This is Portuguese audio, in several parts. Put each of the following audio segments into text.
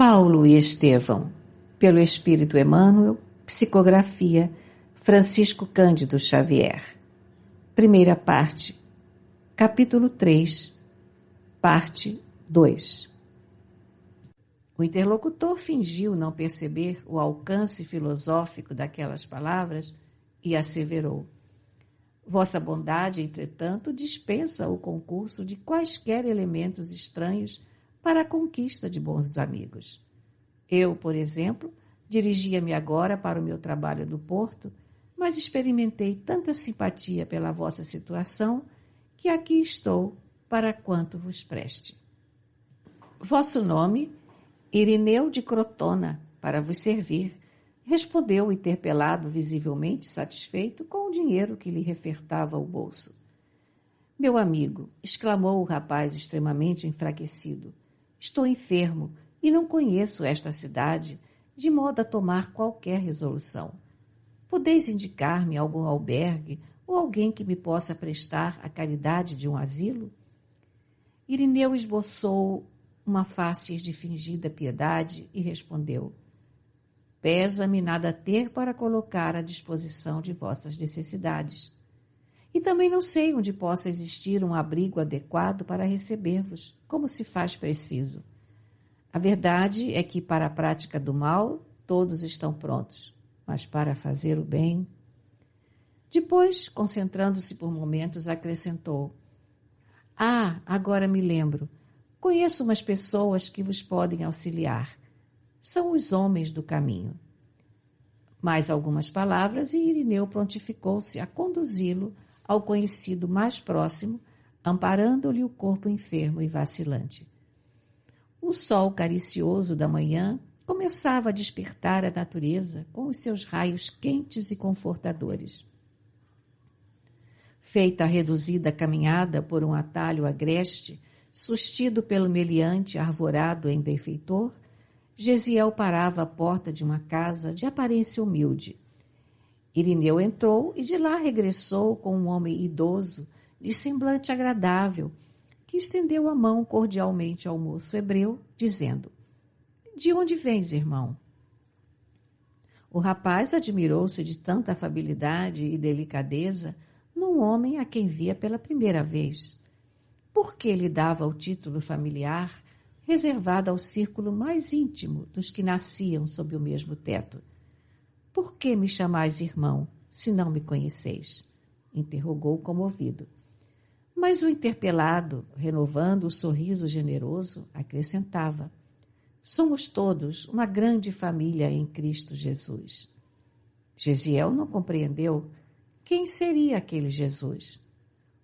Paulo e Estevão, pelo Espírito Emmanuel, psicografia Francisco Cândido Xavier. Primeira parte, capítulo 3, parte 2. O interlocutor fingiu não perceber o alcance filosófico daquelas palavras e asseverou: Vossa bondade, entretanto, dispensa o concurso de quaisquer elementos estranhos para a conquista de bons amigos. Eu, por exemplo, dirigia-me agora para o meu trabalho do porto, mas experimentei tanta simpatia pela vossa situação que aqui estou para quanto vos preste. Vosso nome, Irineu de Crotona, para vos servir, respondeu o interpelado, visivelmente satisfeito com o dinheiro que lhe refertava o bolso. Meu amigo, exclamou o rapaz extremamente enfraquecido, estou enfermo e não conheço esta cidade, de modo a tomar qualquer resolução. Podeis indicar-me algum albergue ou alguém que me possa prestar a caridade de um asilo? Irineu esboçou uma face de fingida piedade e respondeu: Pesa-me nada ter para colocar à disposição de vossas necessidades. E também não sei onde possa existir um abrigo adequado para receber-vos, como se faz preciso. A verdade é que, para a prática do mal, todos estão prontos, mas para fazer o bem... Depois, concentrando-se por momentos, acrescentou: agora me lembro. Conheço umas pessoas que vos podem auxiliar. São os homens do caminho. Mais algumas palavras e Irineu prontificou-se a conduzi-lo ao conhecido mais próximo, amparando-lhe o corpo enfermo e vacilante. O sol caricioso da manhã começava a despertar a natureza com os seus raios quentes e confortadores. Feita a reduzida caminhada por um atalho agreste, sustido pelo meliante arvorado em benfeitor, Gesiel parava à porta de uma casa de aparência humilde. Irineu entrou e de lá regressou com um homem idoso, de semblante agradável, que estendeu a mão cordialmente ao moço hebreu, dizendo: De onde vens, irmão? O rapaz admirou-se de tanta afabilidade e delicadeza num homem a quem via pela primeira vez. Por que lhe dava o título familiar reservado ao círculo mais íntimo dos que nasciam sob o mesmo teto? Por que me chamais irmão, se não me conheceis? Interrogou comovido. Mas o interpelado, renovando o sorriso generoso, acrescentava: Somos todos uma grande família em Cristo Jesus. Gesiel não compreendeu quem seria aquele Jesus.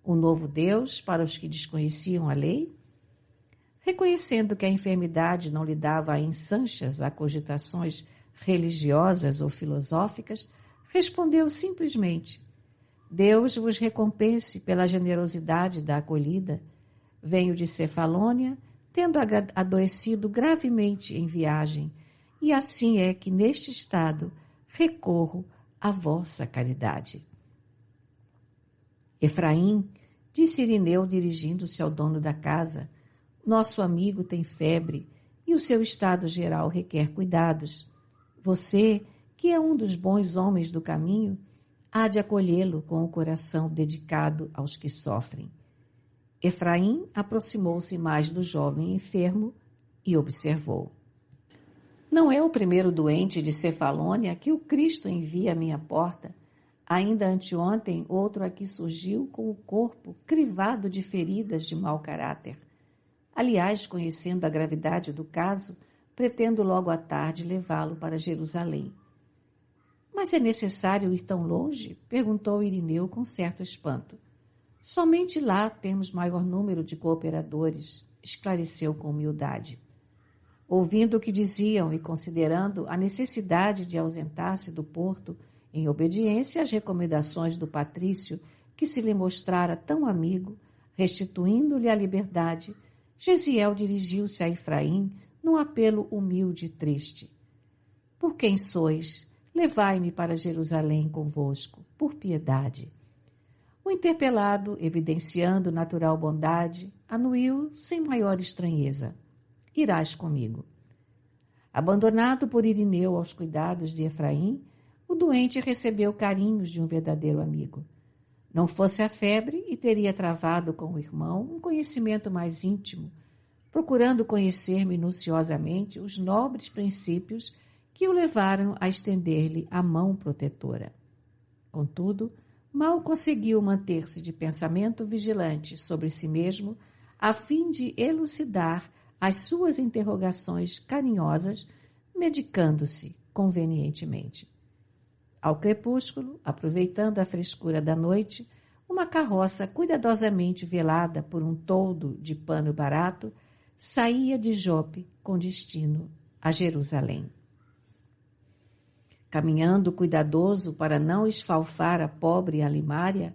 Um novo Deus para os que desconheciam a lei? Reconhecendo que a enfermidade não lhe dava ensanchas a cogitações religiosas ou filosóficas, respondeu simplesmente: Deus vos recompense pela generosidade da acolhida. Venho de Cefalônia, tendo adoecido gravemente em viagem, e assim é que, neste estado, recorro à vossa caridade. Efraim, disse Irineu dirigindo-se ao dono da casa, nosso amigo tem febre e o seu estado geral requer cuidados. Você, que é um dos bons homens do caminho, há de acolhê-lo com o coração dedicado aos que sofrem. Efraim aproximou-se mais do jovem enfermo e observou: Não é o primeiro doente de Cefalônia que o Cristo envia à minha porta. Ainda anteontem, outro aqui surgiu com o corpo crivado de feridas de mau caráter. Aliás, conhecendo a gravidade do caso, pretendo logo à tarde levá-lo para Jerusalém. Mas é necessário ir tão longe? Perguntou Irineu com certo espanto. Somente lá temos maior número de cooperadores, esclareceu com humildade. Ouvindo o que diziam e considerando a necessidade de ausentar-se do porto em obediência às recomendações do patrício que se lhe mostrara tão amigo, restituindo-lhe a liberdade, Gesiel dirigiu-se a Efraim num apelo humilde e triste. Por quem sois? Levai-me para Jerusalém convosco, por piedade. O interpelado, evidenciando natural bondade, anuiu sem maior estranheza. Irás comigo. Abandonado por Irineu aos cuidados de Efraim, o doente recebeu carinhos de um verdadeiro amigo. Não fosse a febre e teria travado com o irmão um conhecimento mais íntimo, procurando conhecer minuciosamente os nobres princípios que o levaram a estender-lhe a mão protetora. Contudo, mal conseguiu manter-se de pensamento vigilante sobre si mesmo, a fim de elucidar as suas interrogações carinhosas, medicando-se convenientemente. Ao crepúsculo, aproveitando a frescura da noite, uma carroça cuidadosamente velada por um toldo de pano barato saía de Jope com destino a Jerusalém. Caminhando cuidadoso para não esfalfar a pobre Alimária,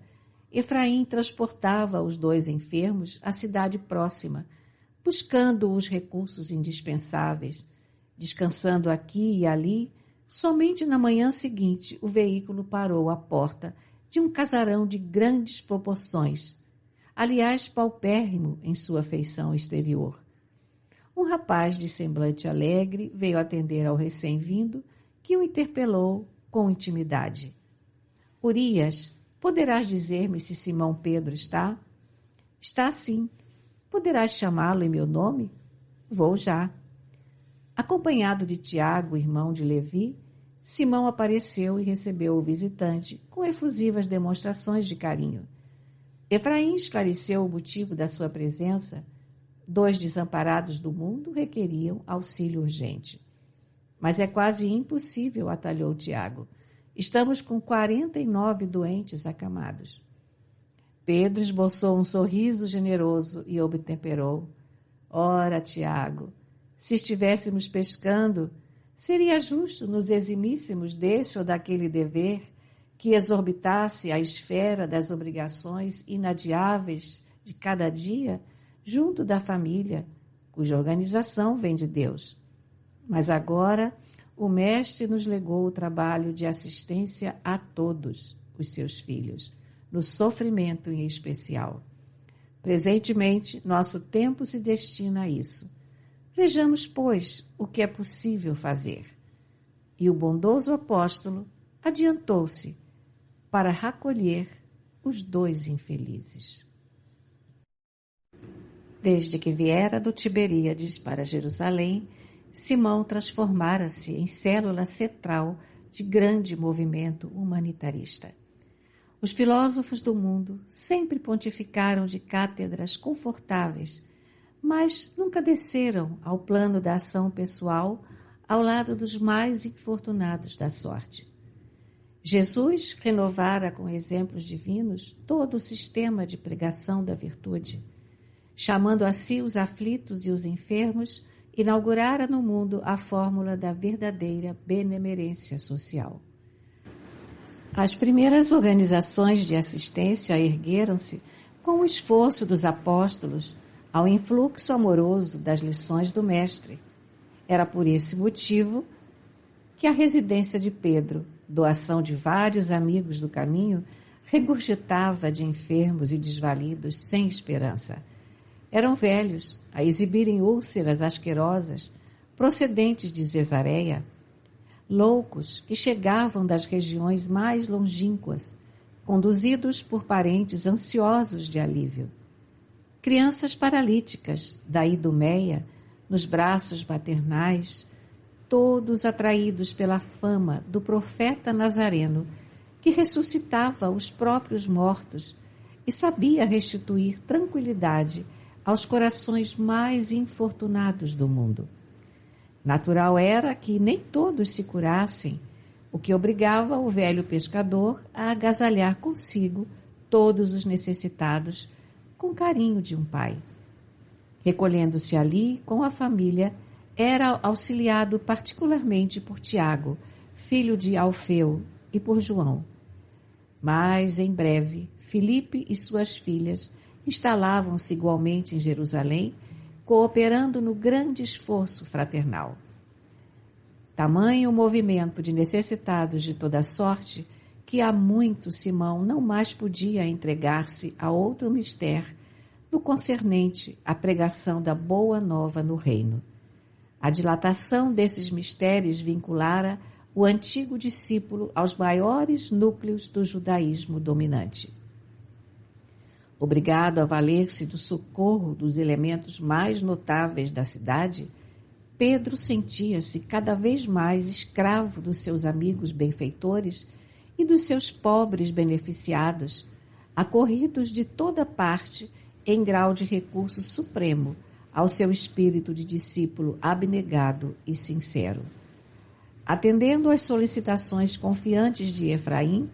Efraim transportava os 2 enfermos à cidade próxima, buscando os recursos indispensáveis. Descansando aqui e ali, somente na manhã seguinte o veículo parou à porta de um casarão de grandes proporções, aliás paupérrimo em sua feição exterior. Um rapaz de semblante alegre veio atender ao recém-vindo, que o interpelou com intimidade. Urias, poderás dizer-me se Simão Pedro está? Está sim. Poderás chamá-lo em meu nome? Vou já. Acompanhado de Tiago, irmão de Levi, Simão apareceu e recebeu o visitante com efusivas demonstrações de carinho. Efraim esclareceu o motivo da sua presença. 2 desamparados do mundo requeriam auxílio urgente. Mas é quase impossível, atalhou Tiago. Estamos com 49 doentes acamados. Pedro esboçou um sorriso generoso e obtemperou. Ora, Tiago, se estivéssemos pescando, seria justo nos eximíssemos desse ou daquele dever que exorbitasse a esfera das obrigações inadiáveis de cada dia junto da família, cuja organização vem de Deus. Mas agora o Mestre nos legou o trabalho de assistência a todos os seus filhos, no sofrimento em especial. Presentemente, nosso tempo se destina a isso. Vejamos, pois, o que é possível fazer. E o bondoso apóstolo adiantou-se para recolher os 2 infelizes. Desde que viera do Tiberíades para Jerusalém, Simão transformara-se em célula central de grande movimento humanitarista. Os filósofos do mundo sempre pontificaram de cátedras confortáveis, mas nunca desceram ao plano da ação pessoal ao lado dos mais infortunados da sorte. Jesus renovara com exemplos divinos todo o sistema de pregação da virtude. Chamando a si os aflitos e os enfermos, inaugurara no mundo a fórmula da verdadeira benemerência social. As primeiras organizações de assistência ergueram-se com o esforço dos apóstolos ao influxo amoroso das lições do Mestre. Era por esse motivo que a residência de Pedro, doação de vários amigos do caminho, regurgitava de enfermos e desvalidos sem esperança. Eram velhos, a exibirem úlceras asquerosas, procedentes de Cesareia, loucos que chegavam das regiões mais longínquas, conduzidos por parentes ansiosos de alívio. Crianças paralíticas da Idumeia, nos braços maternais, todos atraídos pela fama do profeta Nazareno, que ressuscitava os próprios mortos e sabia restituir tranquilidade aos corações mais infortunados do mundo. Natural era que nem todos se curassem, o que obrigava o velho pescador a agasalhar consigo todos os necessitados com carinho de um pai. Recolhendo-se ali com a família, era auxiliado particularmente por Tiago, filho de Alfeu, e por João. Mas, em breve, Filipe e suas filhas instalavam-se igualmente em Jerusalém, cooperando no grande esforço fraternal. Tamanho o movimento de necessitados de toda sorte que há muito Simão não mais podia entregar-se a outro mistério no concernente à pregação da boa nova no reino. A dilatação desses mistérios vinculara o antigo discípulo aos maiores núcleos do judaísmo dominante. Obrigado a valer-se do socorro dos elementos mais notáveis da cidade, Pedro sentia-se cada vez mais escravo dos seus amigos benfeitores e dos seus pobres beneficiados, acorridos de toda parte em grau de recurso supremo ao seu espírito de discípulo abnegado e sincero. Atendendo às solicitações confiantes de Efraim,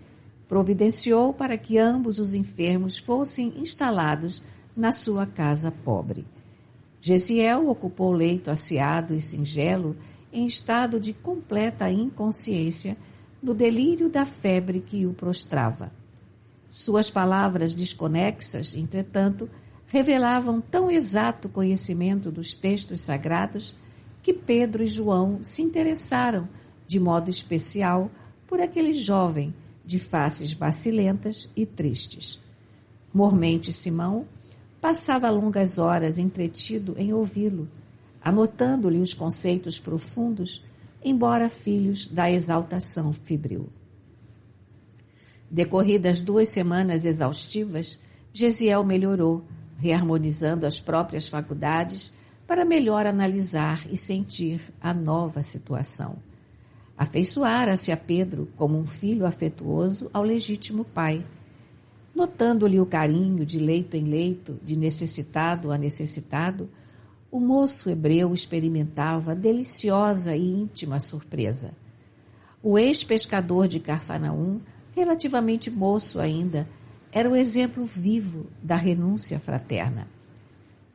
providenciou para que ambos os enfermos fossem instalados na sua casa pobre. Gesiel ocupou o leito asseado e singelo, em estado de completa inconsciência, no delírio da febre que o prostrava. Suas palavras desconexas, entretanto, revelavam tão exato conhecimento dos textos sagrados que Pedro e João se interessaram, de modo especial, por aquele jovem de faces bacilentas e tristes. Mormente Simão passava longas horas entretido em ouvi-lo, anotando-lhe os conceitos profundos, embora filhos da exaltação febril. Decorridas 2 semanas exaustivas, Gesiel melhorou, reharmonizando as próprias faculdades para melhor analisar e sentir a nova situação. Afeiçoara-se a Pedro como um filho afetuoso ao legítimo pai. Notando-lhe o carinho de leito em leito, de necessitado a necessitado, o moço hebreu experimentava deliciosa e íntima surpresa. O ex-pescador de Cafarnaum, relativamente moço ainda, era o exemplo vivo da renúncia fraterna.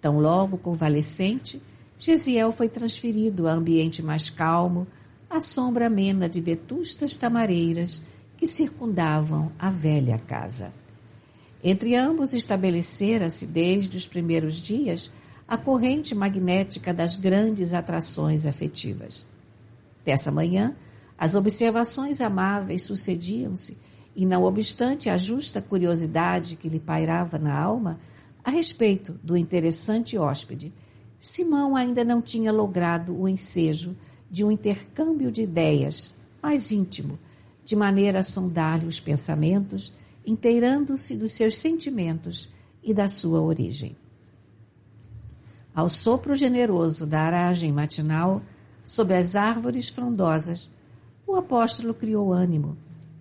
Tão logo convalescente, Gesiel foi transferido a ambiente mais calmo, à sombra amena de vetustas tamareiras que circundavam a velha casa. Entre ambos estabelecera-se, desde os primeiros dias, a corrente magnética das grandes atrações afetivas. Dessa manhã, as observações amáveis sucediam-se e, não obstante a justa curiosidade que lhe pairava na alma a respeito do interessante hóspede, Simão ainda não tinha logrado o ensejo de um intercâmbio de ideias mais íntimo, de maneira a sondar-lhe os pensamentos, inteirando-se dos seus sentimentos e da sua origem. Ao sopro generoso da aragem matinal, sob as árvores frondosas, o apóstolo criou ânimo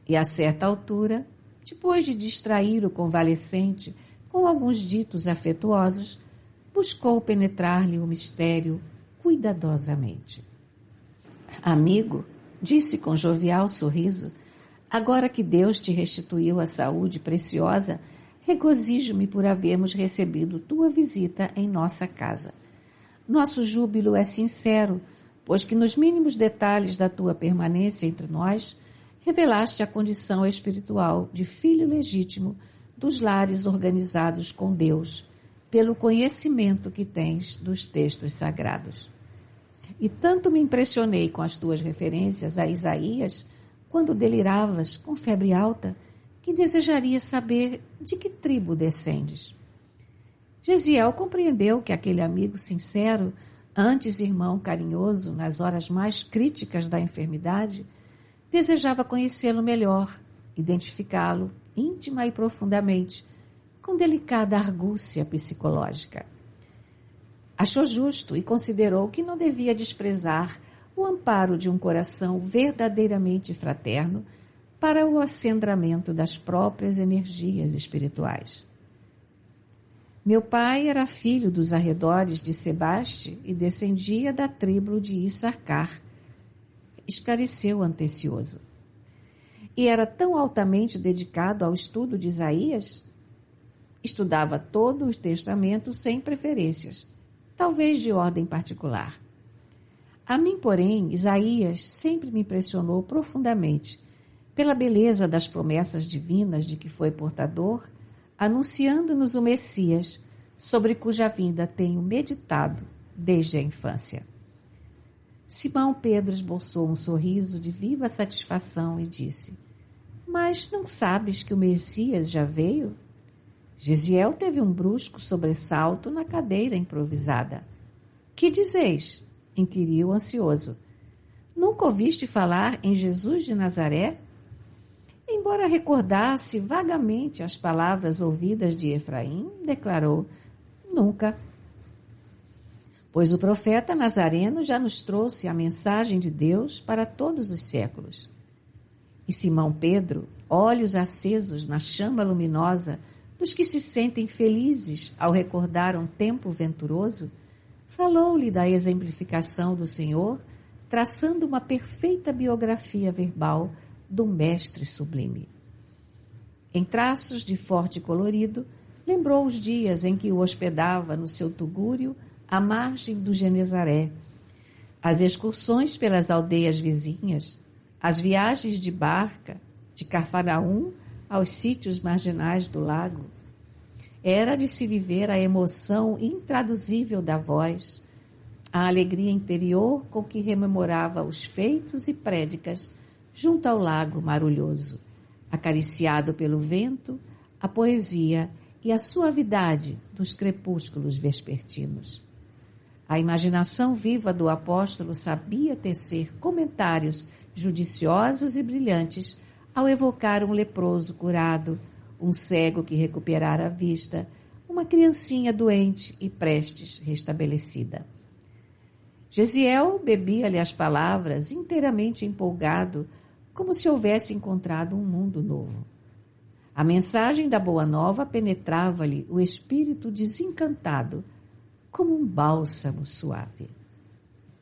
e, a certa altura, depois de distrair o convalescente com alguns ditos afetuosos, buscou penetrar-lhe o mistério cuidadosamente. Amigo, disse com jovial sorriso, agora que Deus te restituiu a saúde preciosa, regozijo-me por havermos recebido tua visita em nossa casa. Nosso júbilo é sincero, pois que nos mínimos detalhes da tua permanência entre nós, revelaste a condição espiritual de filho legítimo dos lares organizados com Deus, pelo conhecimento que tens dos textos sagrados. E tanto me impressionei com as tuas referências a Isaías, quando deliravas com febre alta, que desejaria saber de que tribo descendes. Gesiel compreendeu que aquele amigo sincero, antes irmão carinhoso nas horas mais críticas da enfermidade, desejava conhecê-lo melhor, identificá-lo íntima e profundamente, com delicada argúcia psicológica. Achou justo e considerou que não devia desprezar o amparo de um coração verdadeiramente fraterno para o acendramento das próprias energias espirituais. Meu pai era filho dos arredores de Sebaste e descendia da tribo de Issacar, esclareceu antecioso. E era tão altamente dedicado ao estudo de Isaías? Estudava todo o Testamento sem preferências, talvez de ordem particular. A mim, porém, Isaías sempre me impressionou profundamente pela beleza das promessas divinas de que foi portador, anunciando-nos o Messias, sobre cuja vinda tenho meditado desde a infância. Simão Pedro esboçou um sorriso de viva satisfação e disse: Mas não sabes que o Messias já veio? Gesiel teve um brusco sobressalto na cadeira improvisada. Que dizeis? inquiriu ansioso. Nunca ouviste falar em Jesus de Nazaré? Embora recordasse vagamente as palavras ouvidas de Efraim, declarou: nunca. Pois o profeta Nazareno já nos trouxe a mensagem de Deus para todos os séculos. E Simão Pedro, olhos acesos na chama luminosa dos que se sentem felizes ao recordar um tempo venturoso, falou-lhe da exemplificação do Senhor, traçando uma perfeita biografia verbal do mestre sublime. Em traços de forte colorido, lembrou os dias em que o hospedava no seu tugúrio à margem do Genezaré, as excursões pelas aldeias vizinhas, as viagens de barca de Cafarnaum aos sítios marginais do lago. Era de se viver a emoção intraduzível da voz, a alegria interior com que rememorava os feitos e prédicas junto ao lago marulhoso, acariciado pelo vento, a poesia e a suavidade dos crepúsculos vespertinos. A imaginação viva do apóstolo sabia tecer comentários judiciosos e brilhantes ao evocar um leproso curado, um cego que recuperara a vista, uma criancinha doente e prestes restabelecida. Gesiel bebia-lhe as palavras inteiramente empolgado, como se houvesse encontrado um mundo novo. A mensagem da Boa Nova penetrava-lhe o espírito desencantado, como um bálsamo suave.